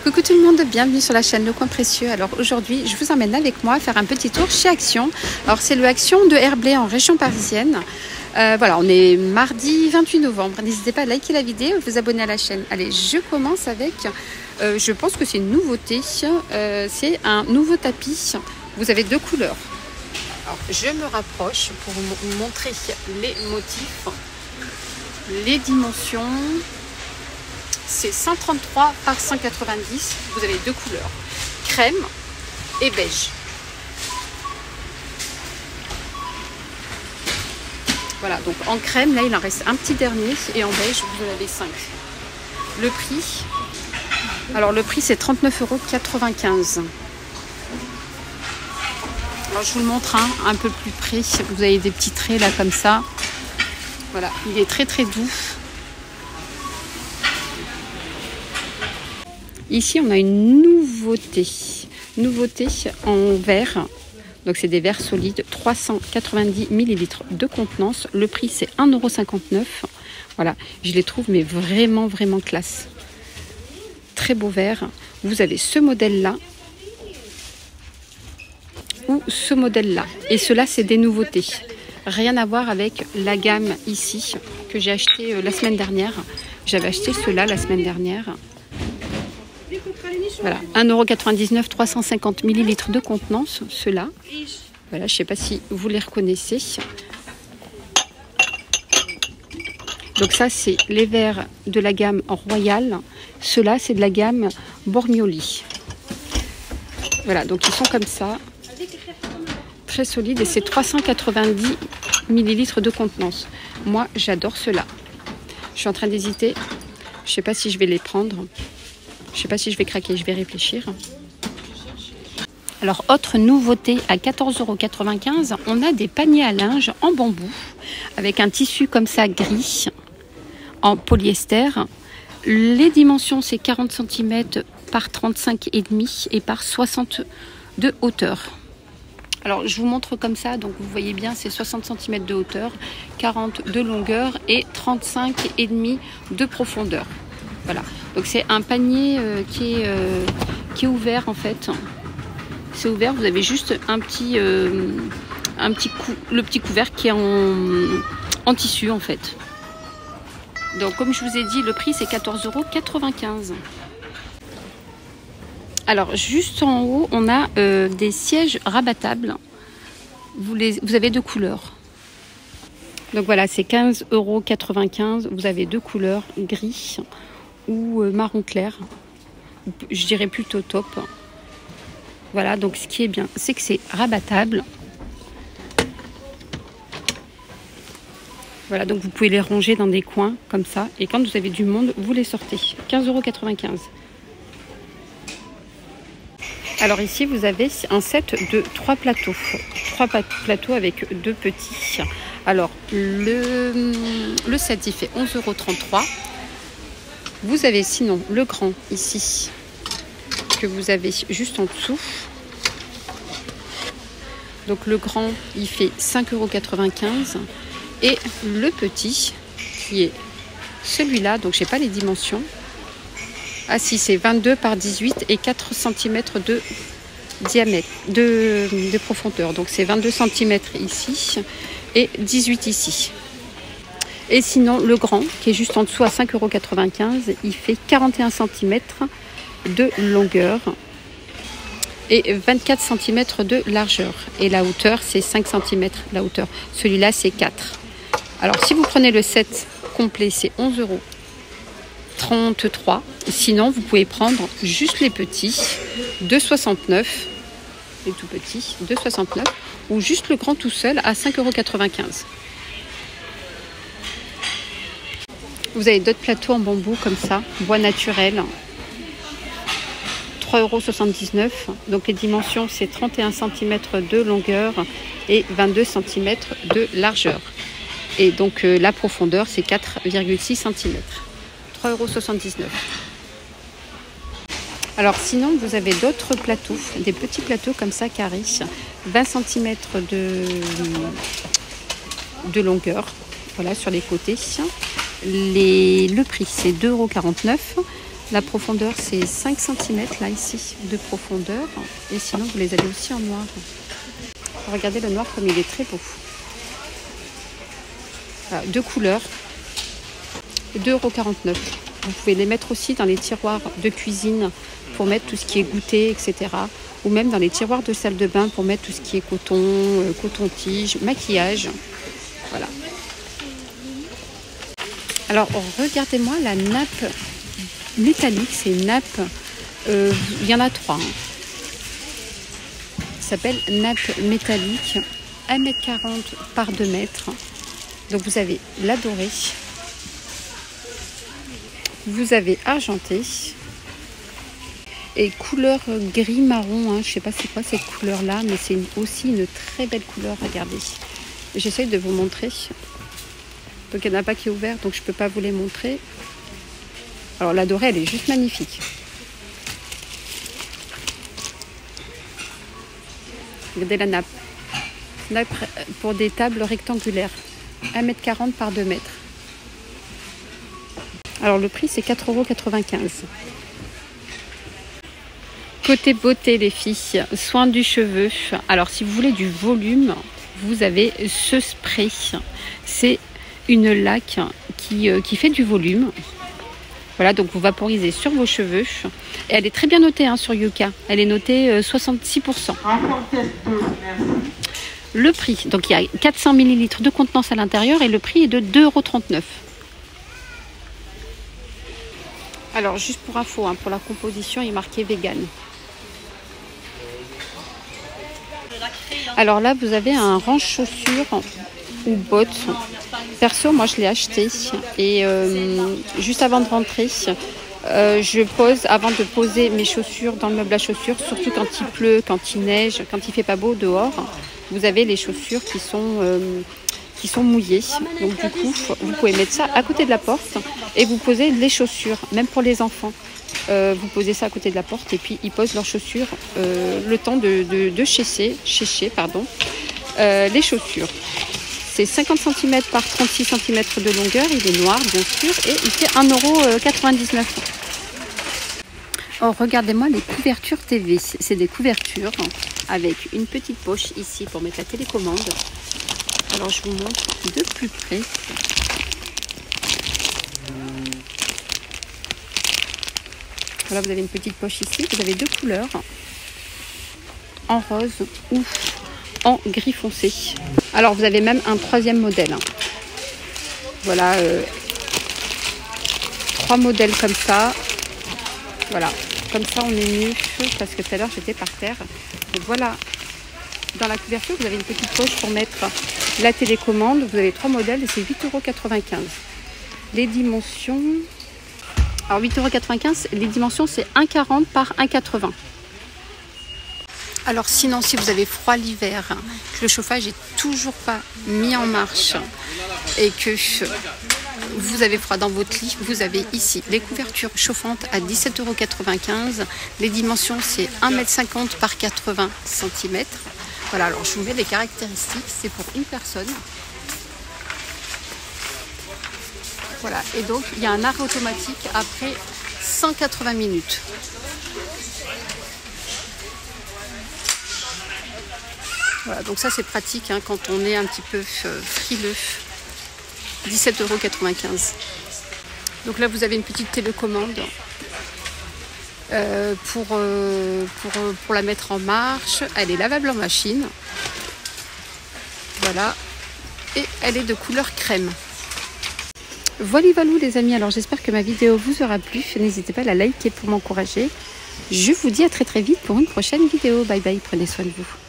Coucou tout le monde, bienvenue sur la chaîne Le Coin Précieux. Alors aujourd'hui, je vous emmène avec moi faire un petit tour chez Action. Alors c'est le Action de Herblay en région parisienne. Voilà, on est mardi 28 novembre. N'hésitez pas à liker la vidéo et vous abonner à la chaîne. Allez, je commence avec, je pense que c'est une nouveauté. C'est un nouveau tapis. Vous avez deux couleurs. Alors je me rapproche pour vous montrer les motifs, les dimensions. C'est 133 par 190. Vous avez deux couleurs, crème et beige. Voilà, donc en crème, là il en reste un petit dernier et en beige, vous en avez 5. Le prix, alors le prix c'est 39,95 €. Alors je vous le montre un peu plus près. Vous avez des petits traits là comme ça. Voilà, il est très très doux. Ici, on a une nouveauté en verre. Donc, c'est des verres solides, 390 ml de contenance. Le prix, c'est 1,59 €. Voilà, je les trouve mais vraiment, vraiment classe. Très beau verre. Vous avez ce modèle-là ou ce modèle-là. Et cela, c'est des nouveautés. Rien à voir avec la gamme ici que j'ai acheté la semaine dernière. J'avais acheté cela la semaine dernière. Voilà, 1,99 €, 350 ml de contenance, ceux-là. Voilà, je ne sais pas si vous les reconnaissez. Donc ça, c'est les verres de la gamme Royal. Ceux-là, c'est de la gamme Bormioli. Voilà, donc ils sont comme ça. Très solides et c'est 390 ml de contenance. Moi, j'adore ceux-là. Je suis en train d'hésiter. Je ne sais pas si je vais les prendre. Je ne sais pas si je vais craquer, je vais réfléchir. Alors, autre nouveauté, à 14,95 €, on a des paniers à linge en bambou avec un tissu comme ça gris en polyester. Les dimensions, c'est 40 cm par 35,5 et par 60 de hauteur. Alors, je vous montre comme ça, donc vous voyez bien, c'est 60 cm de hauteur, 40 de longueur et 35,5 de profondeur. Voilà, donc c'est un panier qui est ouvert en fait. C'est ouvert, vous avez juste le petit couvert qui est en tissu en fait. Donc comme je vous ai dit, le prix c'est 14,95 €. Alors juste en haut, on a des sièges rabattables. Vous avez deux couleurs. Donc voilà, c'est 15,95 €. Vous avez deux couleurs, gris ou marron clair, je dirais plutôt taupe. Voilà, donc ce qui est bien, c'est que c'est rabattable. Voilà, donc vous pouvez les ranger dans des coins comme ça, et quand vous avez du monde, vous les sortez. 15,95 €. Alors ici, vous avez un set de 3 plateaux. 3 plateaux avec deux petits. Alors, le set, il fait 11,33 €. Vous avez sinon le grand ici, que vous avez juste en dessous. Donc le grand, il fait 5,95 €. Et le petit, qui est celui-là, donc je n'ai pas les dimensions. Ah si, c'est 22 par 18 et 4 cm de diamètre, de profondeur. Donc c'est 22 cm ici et 18 ici. Et sinon, le grand, qui est juste en dessous à 5,95 €, il fait 41 cm de longueur et 24 cm de largeur. Et la hauteur, c'est 5 cm la hauteur. Celui-là, c'est 4. Alors, si vous prenez le set complet, c'est 11,33 €. Sinon, vous pouvez prendre juste les petits, 2,69 €, les tout petits, 2,69 €, ou juste le grand tout seul à 5,95 €. Vous avez d'autres plateaux en bambou comme ça, bois naturel, 3,79 €. Donc les dimensions, c'est 31 cm de longueur et 22 cm de largeur. Et donc la profondeur, c'est 4,6 cm. 3,79 €. Alors sinon, vous avez d'autres plateaux, des petits plateaux comme ça, carrés, 20 cm de longueur, voilà, sur les côtés. Le prix, c'est 2,49 €. La profondeur, c'est 5 cm là, ici, de profondeur. Et sinon, vous les avez aussi en noir. Regardez le noir comme il est très beau. Voilà, 2 couleurs, 2,49 €. Vous pouvez les mettre aussi dans les tiroirs de cuisine pour mettre tout ce qui est goûter, etc. Ou même dans les tiroirs de salle de bain pour mettre tout ce qui est coton, coton-tige, maquillage. Voilà. Alors, regardez-moi la nappe métallique. C'est une nappe, il y en a 3. Ça s'appelle nappe métallique, 1,40 m par 2 m. Donc, vous avez la dorée. Vous avez argenté. Et couleur gris-marron, hein. Je ne sais pas c'est quoi cette couleur-là, mais c'est aussi une très belle couleur, regardez. J'essaye de vous montrer. Donc il n'y en a pas qui est ouvert, donc je ne peux pas vous les montrer. Alors la dorée, elle est juste magnifique. Regardez la nappe. Nappe pour des tables rectangulaires. 1,40 m par 2 m. Alors le prix, c'est 4,95 €. Côté beauté, les filles, soin du cheveu. Alors si vous voulez du volume, vous avez ce spray. C'est une laque qui fait du volume. Voilà, donc vous vaporisez sur vos cheveux. Et elle est très bien notée hein, sur Yuka. Elle est notée 66%. Le prix, donc il y a 400 ml de contenance à l'intérieur et le prix est de 2,39 €. Alors juste pour info, hein, pour la composition, il est marqué vegan. Alors là, vous avez un range chaussures ou bottes. Perso, moi je l'ai acheté et juste avant de rentrer, je pose, avant de poser mes chaussures dans le meuble à chaussures, surtout quand il pleut, quand il neige, quand il fait pas beau dehors, vous avez les chaussures qui sont mouillées. Donc du coup, vous pouvez mettre ça à côté de la porte et vous posez les chaussures, même pour les enfants. Vous posez ça à côté de la porte et puis ils posent leurs chaussures le temps de sécher les chaussures. C'est 50 cm par 36 cm de longueur, il est noir bien sûr et il fait 1,99 €. Oh, regardez-moi les couvertures TV, c'est des couvertures avec une petite poche ici pour mettre la télécommande. Alors je vous montre de plus près. Voilà, vous avez une petite poche ici, vous avez 2 couleurs, en rose ou en gris foncé. Alors vous avez même un 3e modèle. Voilà, 3 modèles comme ça. Voilà, comme ça on est mieux parce que tout à l'heure j'étais par terre. Donc voilà, dans la couverture vous avez une petite poche pour mettre la télécommande. Vous avez 3 modèles et c'est 8,95 €. Les dimensions... Alors 8,95 €, les dimensions c'est 1,40 par 1,80 €. Alors sinon, si vous avez froid l'hiver, que le chauffage est toujours pas mis en marche et que vous avez froid dans votre lit, vous avez ici les couvertures chauffantes à 17,95 €. Les dimensions c'est 1,50 m par 80 cm. Voilà, alors je vous mets les caractéristiques, c'est pour une personne. Voilà, et donc il y a un arrêt automatique après 180 minutes. Voilà, donc ça c'est pratique hein, quand on est un petit peu frileux. 17,95 €. Donc là vous avez une petite télécommande pour la mettre en marche. Elle est lavable en machine. Voilà. Et elle est de couleur crème. Voilà les amis, alors j'espère que ma vidéo vous aura plu. N'hésitez pas à la liker pour m'encourager. Je vous dis à très vite pour une prochaine vidéo. Bye bye, prenez soin de vous.